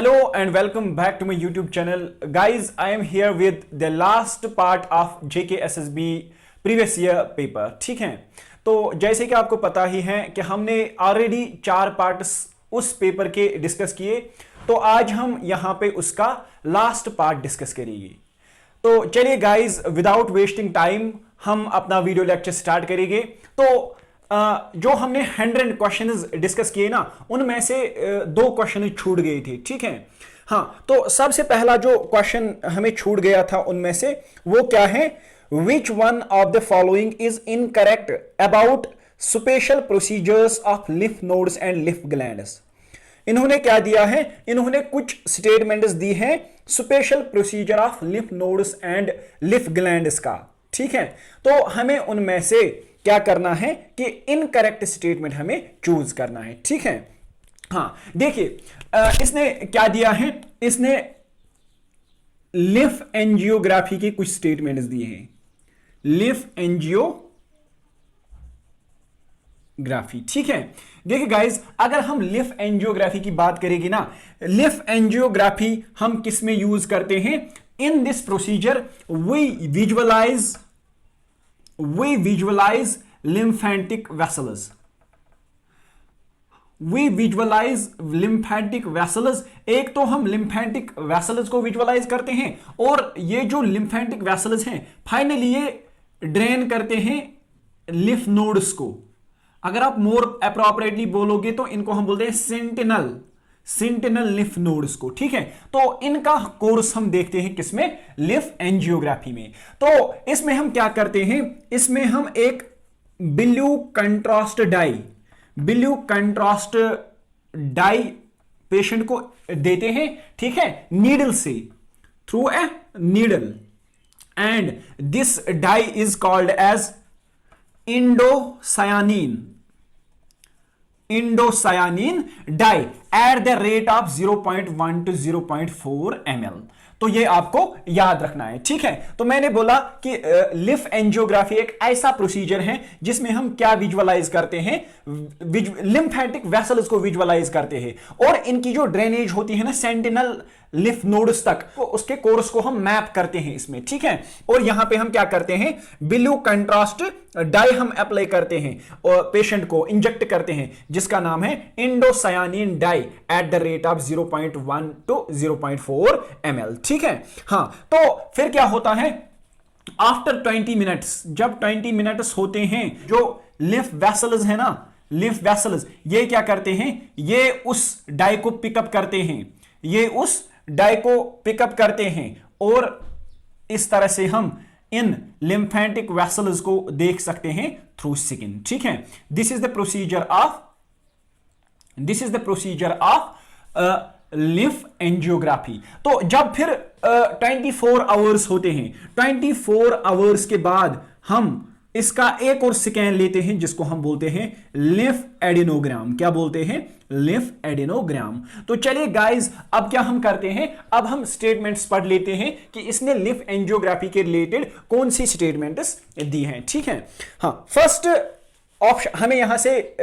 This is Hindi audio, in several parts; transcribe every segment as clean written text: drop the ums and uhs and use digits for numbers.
Hello and welcome back to my YouTube channel. Guys, I am here with the last part of JKSSB previous year paper. ठीक है, तो जैसे कि आपको पता ही है कि हमने ऑलरेडी 4 पार्ट्स उस पेपर के डिस्कस किए, तो आज हम यहां पे उसका लास्ट पार्ट डिस्कस करेंगे। तो चलिए गाइज, विदाउट वेस्टिंग टाइम हम अपना वीडियो लेक्चर स्टार्ट करेंगे। तो जो हमने 100 क्वेश्चंस डिस्कस किए ना, उनमें से 2 क्वेश्चन छूट गए थे। ठीक है, हाँ, तो सबसे पहला जो क्वेश्चन हमें छूट गया था उनमें से वो क्या है, which one of the following is incorrect about special procedures of लिफ नोड्स एंड लिफ ग्लैंड्स। इन्होंने क्या दिया है, इन्होंने कुछ स्टेटमेंट्स दी हैं स्पेशल प्रोसीजर ऑफ लिफ नोड्स एंड लिफ ग्लैंड्स का। ठीक है, तो हमें उनमें से क्या करना है कि इनकरेक्ट स्टेटमेंट हमें चूज करना है। ठीक है, हाँ, देखिए इसने क्या दिया है, इसने लिफ एंजियोग्राफी के कुछ स्टेटमेंट्स दिए हैं। लिफ एंजियोग्राफी, ठीक है। देखिए गाइस, अगर हम लिफ एंजियोग्राफी की बात करेंगे ना, लिफ एंजियोग्राफी हम किस में यूज करते हैं, in this procedure we visualize lymphatic vessels. We visualize lymphatic vessels। एक तो हम lymphatic vessels को विजुअलाइज करते हैं, और ये जो lymphatic vessels हैं फाइनली ये ड्रेन करते हैं lymph nodes को। अगर आप मोर अप्रोप्रिएटली बोलोगे तो इनको हम बोलते हैं सेंटिनल लिफ नोड्स को। ठीक है, तो इनका कोर्स हम देखते हैं किसमें, लिफ एंजियोग्राफी में। तो इसमें हम क्या करते हैं, इसमें हम एक ब्लू कंट्रास्ट डाई पेशेंट को देते हैं। ठीक है, नीडल से, through a needle, and this dye is called as indocyanine dye at the rate of 0.1 to 0.4 ml। तो ये आपको याद रखना है। ठीक है, तो मैंने बोला कि लिफ एंजियोग्राफी एक ऐसा प्रोसीजर है जिसमें हम क्या विजुअलाइज करते हैं, लिम्फेटिक वेसल्स को विजुअलाइज करते हैं, और इनकी जो ड्रेनेज होती है ना सेंटिनल लिफ नोड्स तक, तो उसके कोर्स को हम मैप करते हैं इसमें। ठीक है, और यहां पे हम क्या करते हैं, ब्लू कंट्रास्ट डाई हम अप्लाई करते हैं और पेशेंट को इंजेक्ट करते हैं, जिसका नाम है indocyanine dye at the rate of 0.1 to 0.4 ml। ठीक है, हाँ, तो फिर क्या होता है, आफ्टर 20 मिनट्स, जब 20 मिनट्स होते हैं, जो लिफ वेसल्स है ना, लिफ वेसल्स ये क्या करते हैं, ये उस डाई को पिकअप करते हैं, और इस तरह से हम इन लिम्फेटिक वेसल्स को देख सकते हैं थ्रू स्किन। ठीक है, this is the procedure of लिफ एंजियोग्राफी। तो जब फिर 24 आवर्स होते हैं, 24 आवर्स के बाद हम इसका एक और स्कैन लेते हैं, जिसको हम बोलते हैं लिफ एडिनोग्राम। क्या बोलते हैं, लिफ एडिनोग्राम। तो चलिए गाइस, अब क्या हम करते हैं, अब हम स्टेटमेंट्स पढ़ लेते हैं कि इसने लिफ एंजियोग्राफी के रिलेटेड कौन सी स्टेटमेंट्स दी हैं। ठीक है, हाँ, फर्स्ट ऑप्शन हमें यहां से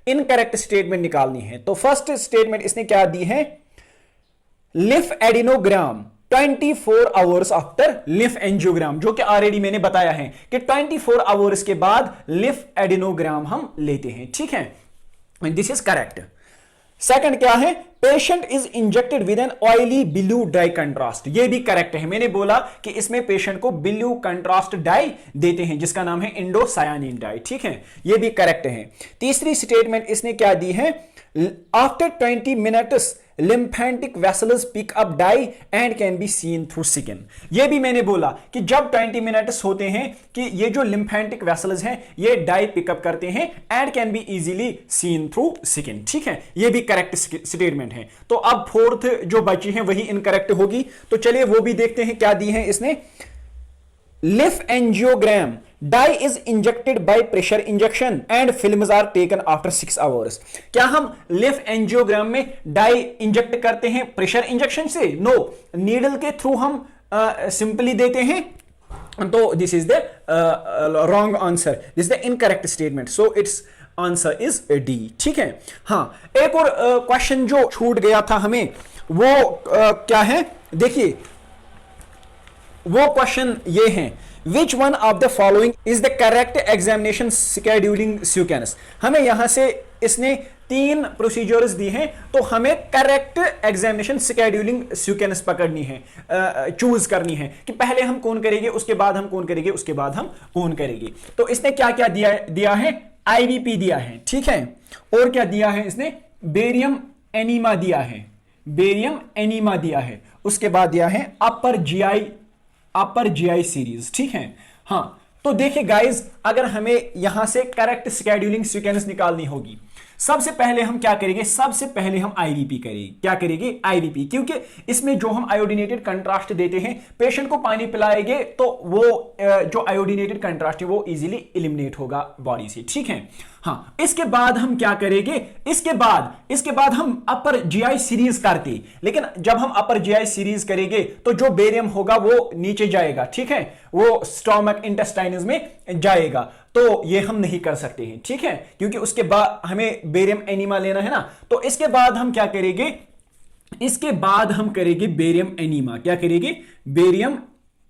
इनकरेक्ट स्टेटमेंट निकालनी है। तो फर्स्ट स्टेटमेंट इसने क्या दी है, लिफ एडिनोग्राम 24 आवर्स आफ्टर लिफ एंजियोग्राम, जो कि ऑलरेडी मैंने बताया है कि 24 आवर्स के बाद लिफ एडिनोग्राम हम लेते हैं। ठीक है, दिस इज करेक्ट। सेकंड क्या है, patient is injected with an oily blue dye contrast. ये भी करेक्ट है, मैंने बोला कि इसमें पेशेंट को ब्लू कंट्रास्ट डाई देते हैं, जिसका नाम है इंडोसायानिन डाई। ठीक है, ये भी करेक्ट है। तीसरी स्टेटमेंट इसने क्या दी है, after 20 minutes lymphatic vessels pick up dye and can be seen through skin। ये भी मैंने बोला कि जब 20 मिनट्स होते हैं कि ये जो lymphatic vessels हैं ये डाई पिकअप करते हैं and can be easily seen through skin। ठीक है, ये भी करेक्ट स्टेटमेंट है। तो अब फोर्थ जो बची है वही इनकरेक्ट होगी, तो चलिए वो भी देखते हैं क्या दी है इसने। Lymph angiogram dye is injected by pressure injection and films are taken after 6 hours. क्या हम लिफ एंजियोग्राम में डाई इंजेक्ट करते हैं प्रेशर इंजेक्शन से? नो, नीडल के थ्रू हम सिंपली देते हैं। तो this is the wrong answer, this is the incorrect statement. So its answer is D. ठीक है, हाँ, एक और क्वेश्चन जो छूट गया था हमें, वो क्या है, देखिए वो क्वेश्चन ये है, which one of the following is the correct examination scheduling sequence. हमें यहां से इसने 3 प्रोसीजर्स दी हैं, तो हमें करेक्ट एग्जामिनेशन शेड्यूलिंग सीक्वेंस पकड़नी है, चूज करनी है कि पहले हम कौन करेंगे, उसके बाद हम कौन करेंगे, उसके बाद हम कौन करेंगे। तो इसने क्या क्या दिया है, आईवीपी दिया है, ठीक है, और क्या दिया है इसने, बेरियम एनीमा दिया है, बेरियम एनीमा दिया है, उसके बाद दिया है अपर जीआई सीरीज। ठीक है, हाँ, तो देखिए गाइस, अगर हमें यहां से करेक्ट शेड्यूलिंग सीक्वेंस निकालनी होगी, सबसे पहले हम क्या करेंगे, सबसे पहले हम आईवीपी करेंगे। क्या करेंगे, आईवीपी, क्योंकि इसमें जो हम आयोडीनेटेड कंट्रास्ट देते हैं, पेशेंट को पानी पिलाएंगे तो वो जो आयोडीनेटेड कंट्रास्ट है वो इजीली एलिमिनेट होगा बॉडी से। ठीक है, हाँ, इसके बाद हम क्या करेंगे, इसके बाद हम अपर जीआई सीरीज करते, लेकिन जब हम अपर जीआई सीरीज करेंगे तो जो बेरियम होगा वो नीचे जाएगा। ठीक है, वो स्टोमक इंटेस्टाइन्स में जाएगा, तो ये हम नहीं कर सकते हैं। ठीक है, क्योंकि उसके बाद हमें बेरियम एनीमा लेना है ना, तो इसके बाद हम क्या करेंगे, इसके बाद हम करेंगे बेरियम एनीमा। क्या करेंगे, बेरियम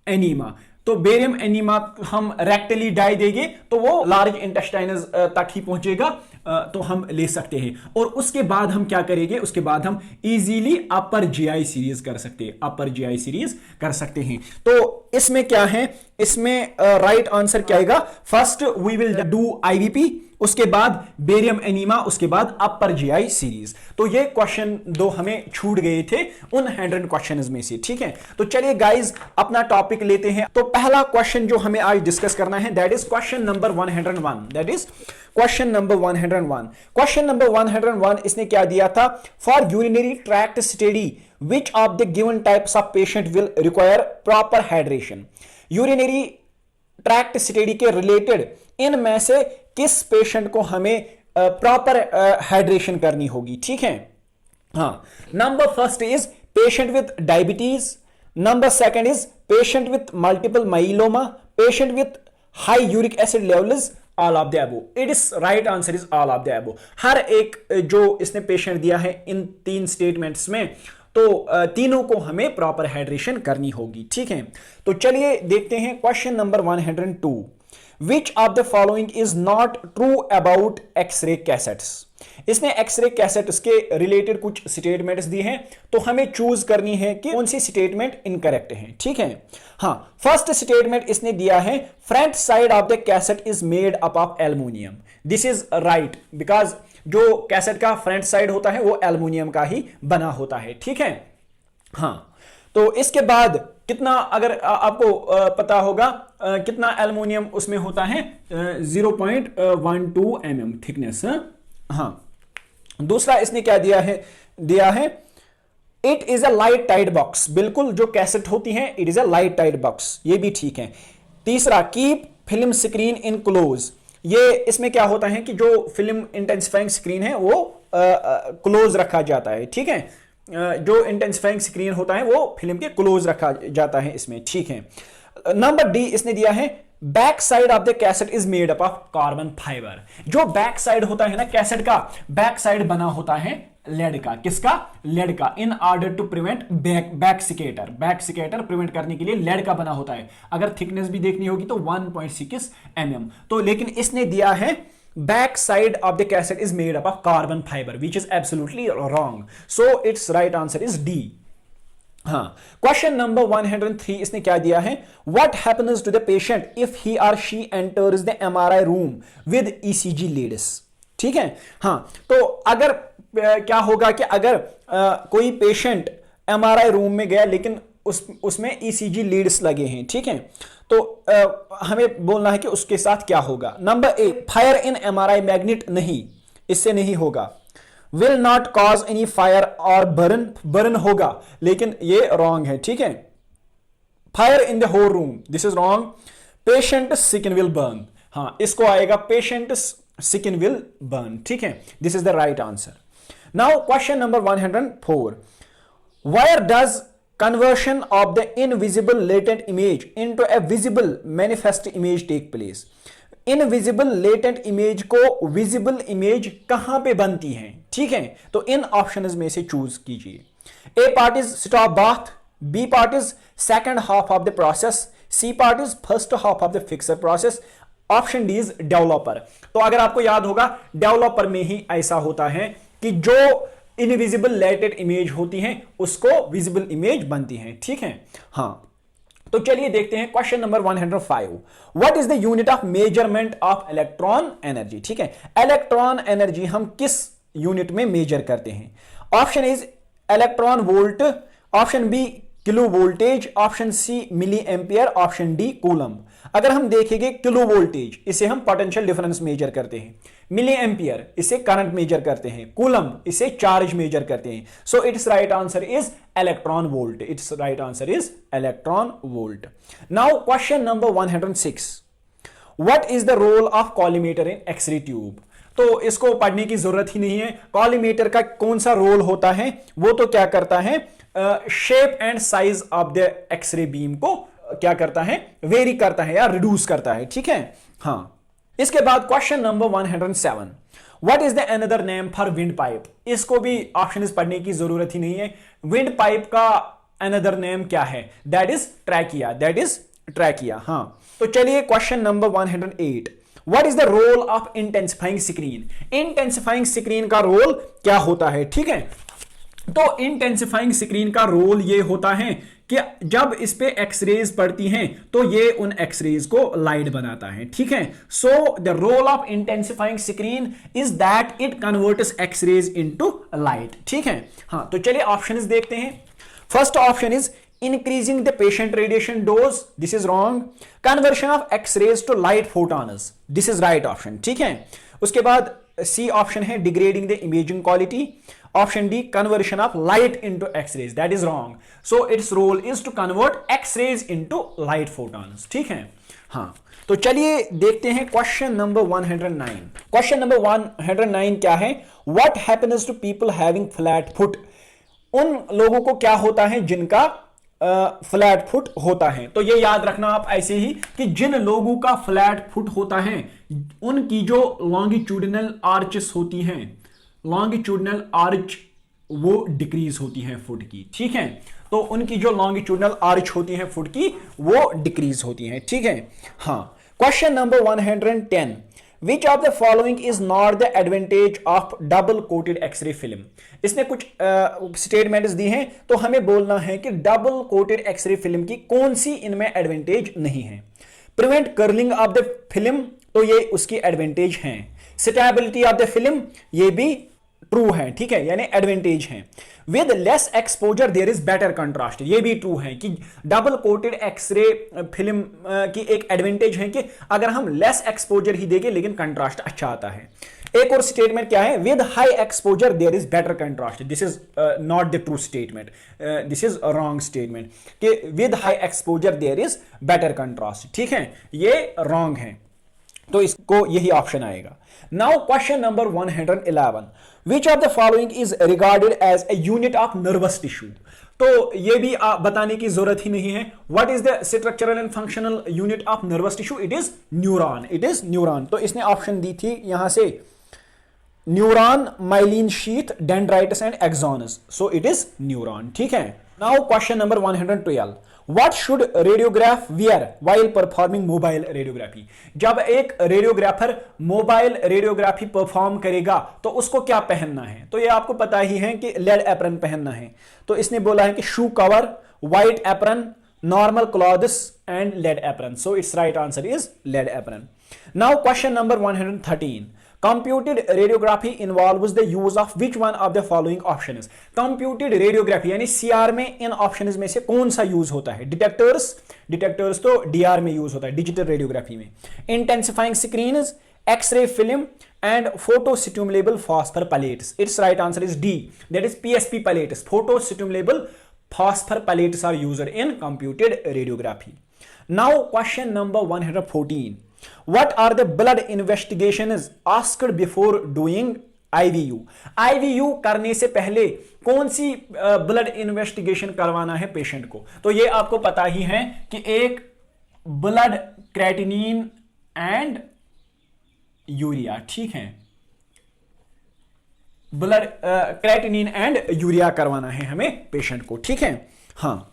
एनीमा, तो बेरियम एनीमा हम रेक्टली डाई देंगे तो वो लार्ज इंटेस्टाइनस तक ही पहुंचेगा, तो हम ले सकते हैं। और उसके बाद हम क्या करेंगे, उसके बाद हम इजीली अपर जीआई सीरीज कर सकते हैं, अपर जीआई सीरीज कर सकते हैं। तो इसमें क्या है, इसमें राइट आंसर क्या आएगा, first we will do IVP, उसके बाद बेरियम एनीमा, उसके बाद अपर जीआई सीरीज। तो ये क्वेश्चन 2 हमें छूट गए थे उन 100 क्वेश्चंस में से। ठीक है, तो चलिए गाइस अपना टॉपिक लेते हैं। तो पहला क्वेश्चन जो हमें आज डिस्कस करना है, that is question number 101, that is question number 101। Question number 101 इसने क्या दिया था, for urinary tract study which of the given types of patient will require proper hydration। Urinary tract study के रिलेटेड इनमें से किस पेशेंट को हमें प्रॉपर हाइड्रेशन करनी होगी। ठीक है, हाँ, number first is patient with diabetes, number second is patient with multiple myeloma, patient with high uric acid levels, all of the above. It is right answer is all of the above. हर एक जो इसने पेशेंट दिया है इन 3 स्टेटमेंट्स में, तो तीनों को हमें प्रॉपर हाइड्रेशन करनी होगी। ठीक है, तो चलिए देखते हैं question number 102। Which of the following is not true about X ray cassettes. इसने एक्सरे कैसेट्स के रिलेटेड कुछ स्टेटमेंट्स दी हैं, तो हमें चूज करनी है कि कौन सी स्टेटमेंट इनकरेक्ट है। ठीक है, हाँ, फर्स्ट स्टेटमेंट इसने दिया है, front side of the cassette is made up of aluminium. This is right, because जो कैसेट का फ्रंट साइड होता है वो एल्युमिनियम का ही बना होता है। ठीक है, हाँ, तो इसके बाद कितना, अगर आपको पता होगा कितना एल्युमिनियम उसमें होता है, 0.12 mm थिकनेस। हाँ, दूसरा इसने क्या दिया है, it is a light tight box. बिल्कुल, जो कैसेट होती है it is a light tight box, ये भी ठीक है। तीसरा, keep film screen in close. ये इसमें क्या होता है कि जो फिल्म इंटेंसिफाइंग स्क्रीन है वो क्लोज रखा जाता है। ठीक है, जो इंटेंसिफाइंग स्क्रीन होता है वो फिल्म के क्लोज रखा जाता है इसमें। ठीक है, नंबर डी इसने दिया है, back side of the cassette is made up of carbon fibre. जो बैक साइड होता है ना कैसेट का, बैक साइड बना होता है लेड का। किसका, लेड का। In order to prevent back scatter prevent करने के लिए लेड का बना होता है। अगर थिकनेस भी देखनी होगी तो 1.6 mm। तो लेकिन इसने दिया है back side of the cassette is made up of carbon fiber, which is absolutely wrong. So its right answer is D। हाँ, क्वेश्चन नंबर 103 इसने क्या दिया है, what happens to the patient if he or she enters the MRI room with ECG leads। ठीक है, हाँ, तो अगर क्या होगा कि अगर कोई पेशेंट MRI रूम में गया लेकिन उसमें ECG लीड्स लगे हैं। ठीक है, तो हमें बोलना है कि उसके साथ क्या होगा। Number A, fire in MRI magnet, नहीं, इससे नहीं होगा। Will not cause any fire और बर्न होगा, लेकिन ये रॉन्ग है। ठीक है, fire in the whole room, this is wrong. Patient skin will burn, हाँ, इसको आएगा पेशेंट स्किन विल बर्न। ठीक है, this is the right answer. Now question number 104, where does conversion of the invisible latent image into a visible manifest image take place। Invisible latent image को विजिबल इमेज कहां पे बनती है, ठीक है। तो इन ऑप्शंस में से चूज कीजिए। A part is stop bath, B part is second half of the process, C part is first half of the fixer process, option D is developer. तो अगर आपको याद होगा डेवलपर में ही ऐसा होता है कि जो इनविजिबल लेटेंट इमेज होती है उसको विजिबल इमेज बनती है, ठीक है। हां, तो चलिए देखते हैं question number 105। What is the unit of measurement of electron energy, ठीक है। इलेक्ट्रॉन एनर्जी हम किस यूनिट में मेजर करते हैं? Option is electron volt, option B kilo voltage, option C milli ampere, option D coulomb. अगर हम देखेंगे किलो वोल्टेज, इसे हम पोटेंशियल डिफरेंस मेजर करते हैं, मिली एम्पियर इसे करंट मेजर करते हैं, कूलम इसे चार्ज मेजर करते हैं। So its right answer is electron volt, its right answer is electron volt. Now question number 106, what is the role of collimator in X ray tube? तो इसको पढ़ने की जरूरत ही नहीं है। कॉलीमेटर का कौन सा रोल होता है? वो तो क्या करता है, shape and size of the X ray beam को क्या करता है, वेरी करता है या रिड्यूस करता है, ठीक है। हां, इसके बाद question number 107, what is the another name for wind pipe? इसको भी ऑप्शन पढ़ने की जरूरत ही नहीं है। विंड पाइप का अनदर नेम क्या है? That is trachea, that is trachea. हां, तो चलिए question number 108, what is the role of intensifying screen? इंटेंसिफाइंग स्क्रीन का रोल क्या होता है, ठीक है। तो इंटेंसिफाइंग स्क्रीन का रोल ये होता है कि जब इस पे एक्सरेज पड़ती हैं तो ये उन एक्सरेज को लाइट बनाता है, ठीक है। So the role of intensifying screen is that it converts X rays into light, ठीक है। हाँ, तो चलिए ऑप्शंस देखते हैं। First option is increasing the patient radiation dose, this is wrong. Conversion of x-rays to light photons, this is right option, ठीक है। उसके बाद सी ऑप्शन है degrading the imaging quality. Option D conversion of light into x-rays, that is wrong. So its role is to convert x-rays into light photons, ठीक है। हाँ, तो चलिए देखते हैं क्वेश्चन नंबर 109। क्वेश्चन नंबर 109 क्या है? What happens to people having flat foot? उन लोगों को क्या होता है जिनका फ्लैट फुट होता है। तो ये याद रखना आप ऐसे ही कि जिन लोगों का फ्लैट फुट होता है उनकी जो लॉन्गिट्यूडिनल आर्चेस होती हैं, लॉन्गिट्यूडिनल आर्च वो डिक्रीज होती है फुट की, ठीक है। तो उनकी जो लॉन्गिट्यूडिनल आर्च होती है फुट की वो डिक्रीज होती है, ठीक है। हाँ, question number 110, Which of the following is not the advantage of double coated X-ray film? इसने कुछ स्टेटमेंट्स दी हैं तो हमें बोलना है कि डबल कोटेड एक्सरे फिल्म की कौन सी इनमें एडवांटेज नहीं है। Prevent curling of the film, तो ये उसकी एडवांटेज है। स्टेबिलिटी ऑफ द फिल्म, ये भी ट्रू है, ठीक है, यानी एडवांटेज है। With less exposure there is better contrast, ये भी ट्रू है कि डबल कोटेड एक्सरे फिल्म की एक एडवांटेज है कि अगर हम लेस एक्सपोजर ही देंगे लेकिन कंट्रास्ट अच्छा आता है। एक और स्टेटमेंट क्या है? With high exposure there is better contrast, this is not the true statement, this is wrong statement कि with high exposure there is better contrast, ठीक है, ये रॉन्ग है। तो इसको यही ऑप्शन आएगा। Now question number 111, which of the following is regarded as a unit of nervous tissue? तो ये भी बताने की जरूरत ही नहीं है। What is the structural and functional unit of nervous tissue? It is neuron, it is neuron. तो इसने ऑप्शन दी थी यहां से neuron, myelin sheath, dendrites and axons, so it is neuron, ठीक है। Now question number 112, What should radiograph wear while performing mobile radiography? जब एक रेडियोग्राफर मोबाइल रेडियोग्राफी परफॉर्म करेगा तो उसको क्या पहनना है? तो ये आपको पता ही है कि लेड एप्रन पहनना है। तो इसने बोला है कि shoe cover, white apron, normal clothes and lead apron. So its right answer is lead apron. Now question number 113, Computed radiography involves the use of which one of the following options? Computed radiography यानी CR में इन ऑप्शंस में से कौन सा यूज होता है? डिटेक्टर्स तो DR में यूज होता है, डिजिटल रेडियोग्राफी में। Intensifying screens, X-ray film and photo stimulable phosphor plates. It's right answer is D, that is PSP plates. Photo stimulable phosphor plates are used in computed radiography. Now question number 114, What are the blood investigations asked before doing IVU? IVU करने से पहले कौन सी ब्लड इन्वेस्टिगेशन करवाना है पेशेंट को? तो ये आपको पता ही है कि एक ब्लड क्रेटिनिन एंड यूरिया, ठीक है, ब्लड क्रेटिनिन एंड यूरिया करवाना है हमें पेशेंट को, ठीक है। हाँ,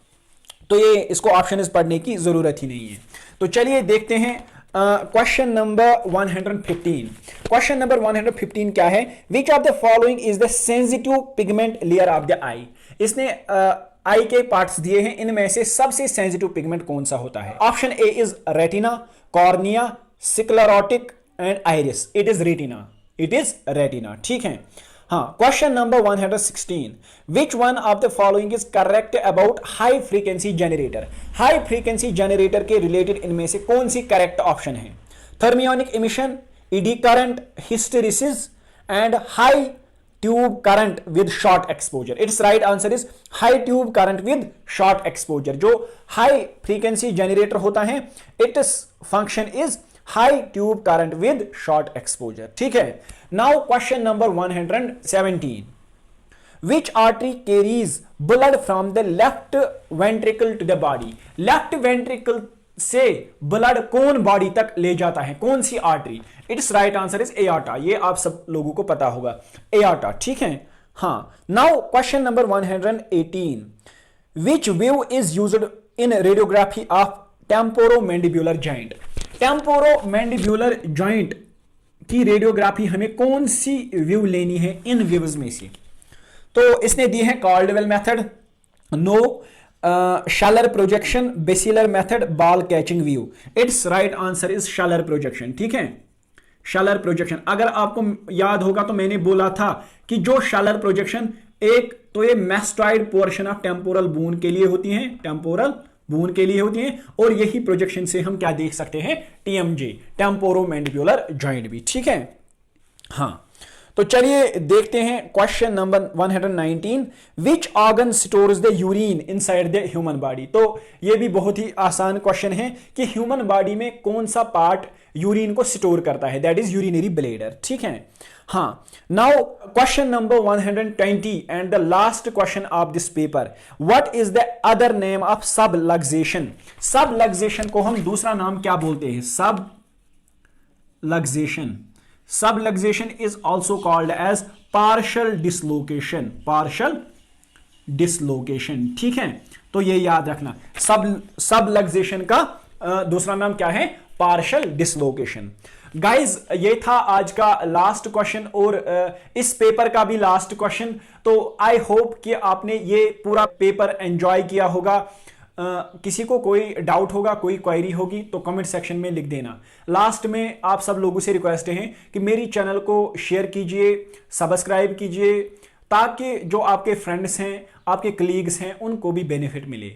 तो ये इसको ऑप्शन पढ़ने की जरूरत ही नहीं है। तो चलिए देखते हैं क्वेश्चन नंबर 115। क्वेश्चन नंबर 115 क्या है? Which of the following is the sensitive pigment layer of the eye. इसने आई के पार्ट्स दिए हैं, इनमें से सबसे सेंसिटिव पिगमेंट कौन सा होता है? Option A is retina, cornea, sclerotic and iris. It is retina, it is retina, ठीक है। हाँ, question number 116। Which one of the following is correct about high frequency generator. High frequency generator के रिलेटेड इनमें से कौन सी करेक्ट ऑप्शन है? Thermionic emission, eddy current, hysteresis and high tube current with short exposure. It's right answer is high tube current with short exposure. जो हाई फ्रीक्वेंसी जनरेटर होता है, it's function is high tube current with short exposure, ठीक है। Now question number 117। Which artery carries blood from the left ventricle to the body. Left ventricle से ब्लड कौन बॉडी तक ले जाता है? कौन सी artery? It's right answer is aorta. ये आप सब लोगों को पता होगा, एआर्टा, ठीक है। हाँ, now question number 118। Which view is used in radiography of temporomandibular joint. Temporomandibular joint की रेडियोग्राफी हमें कौन सी व्यू लेनी है इन व्यूज में से? तो इसने दी है Caldwell method, no, Schuller projection, basilar method, ball catching view. Its right answer is Schuller projection, ठीक है, शैलर प्रोजेक्शन। अगर आपको याद होगा तो मैंने बोला था कि जो शैलर प्रोजेक्शन, एक तो ये mastoid portion of temporal bone के लिए होती है, टेम्पोरल बोन के लिए होती है, और यही प्रोजेक्शन से हम क्या देख सकते हैं? टीएमजे, टेम्पोरोमैंडिबुलर जॉइंट भी, ठीक है। हाँ, तो चलिए देखते हैं question number 119। Which organ stores the urine inside the human body. तो ये भी बहुत ही आसान क्वेश्चन है कि ह्यूमन बॉडी में कौन सा पार्ट यूरिन को स्टोर करता है? दैट इज यूरिनरी ब्लैडर, ठीक है। हाँ, now question number 120 and the last question of this paper. What is the other name of subluxation. Subluxation को हम दूसरा नाम क्या बोलते हैं? Subluxation. Subluxation is also called as partial dislocation, partial dislocation, ठीक है। तो ये याद रखना, सबलक्सेशन का दूसरा नाम क्या है? Partial dislocation. गाइज, ये था आज का लास्ट क्वेश्चन और इस पेपर का भी लास्ट क्वेश्चन। तो आई होप कि आपने ये पूरा पेपर एंजॉय किया होगा। किसी को कोई डाउट होगा, कोई क्वेरी होगी तो कमेंट सेक्शन में लिख देना। लास्ट में आप सब लोगों से रिक्वेस्ट है कि मेरी चैनल को शेयर कीजिए, सब्सक्राइब कीजिए, ताकि जो आपके फ्रेंड्स हैं, आपके कलीग्स हैं, उनको भी बेनिफिट मिले।